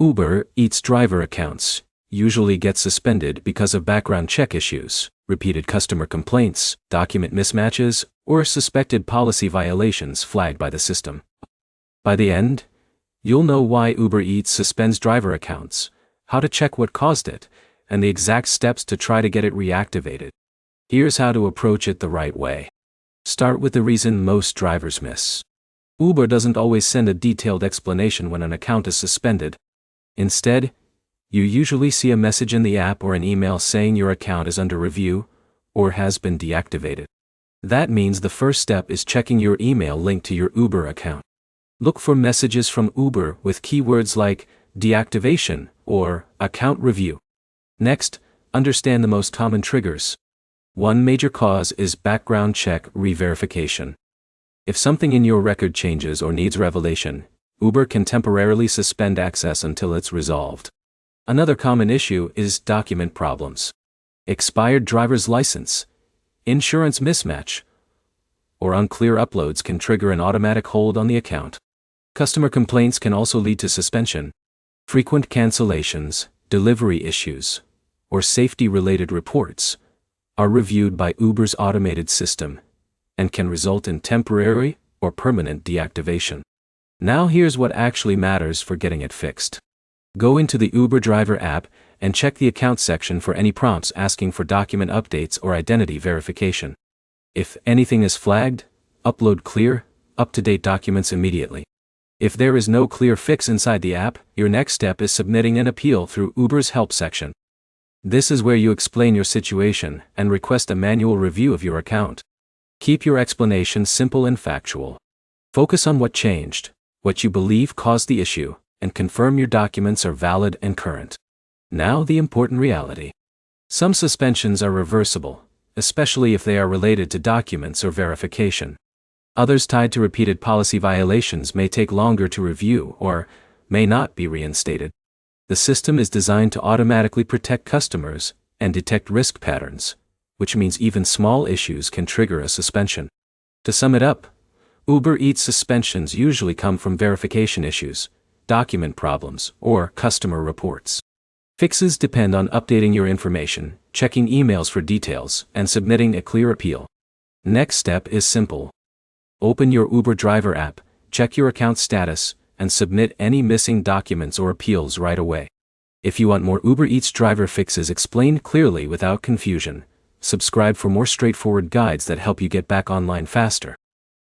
Uber Eats driver accounts usually get suspended because of background check issues, repeated customer complaints, document mismatches, or suspected policy violations flagged by the system. By the end, you'll know why Uber Eats suspends driver accounts, how to check what caused it, and the exact steps to try to get it reactivated. Here's how to approach it the right way. Start with the reason most drivers miss. Uber doesn't always send a detailed explanation when an account is suspended. Instead, you usually see a message in the app or an email saying your account is under review or has been deactivated. That means the first step is checking your email linked to your Uber account. Look for messages from Uber with keywords like deactivation or account review. Next, understand the most common triggers. One major cause is background check re-verification. If something in your record changes or needs revelation, Uber can temporarily suspend access until it's resolved. Another common issue is document problems. Expired driver's license, insurance mismatch, or unclear uploads can trigger an automatic hold on the account. Customer complaints can also lead to suspension. Frequent cancellations, delivery issues, or safety-related reports are reviewed by Uber's automated system and can result in temporary or permanent deactivation. Now here's what actually matters for getting it fixed. Go into the Uber driver app and check the account section for any prompts asking for document updates or identity verification. If anything is flagged, upload clear, up-to-date documents immediately. If there is no clear fix inside the app, your next step is submitting an appeal through Uber's help section. This is where you explain your situation and request a manual review of your account. Keep your explanation simple and factual. Focus on what changed, what you believe caused the issue, and confirm your documents are valid and current. Now the important reality. Some suspensions are reversible, especially if they are related to documents or verification. Others tied to repeated policy violations may take longer to review or may not be reinstated. The system is designed to automatically protect customers and detect risk patterns, which means even small issues can trigger a suspension. To sum it up, Uber Eats suspensions usually come from verification issues, document problems, or customer reports. Fixes depend on updating your information, checking emails for details, and submitting a clear appeal. Next step is simple. Open your Uber driver app, check your account status, and submit any missing documents or appeals right away. If you want more Uber Eats driver fixes explained clearly without confusion, subscribe for more straightforward guides that help you get back online faster.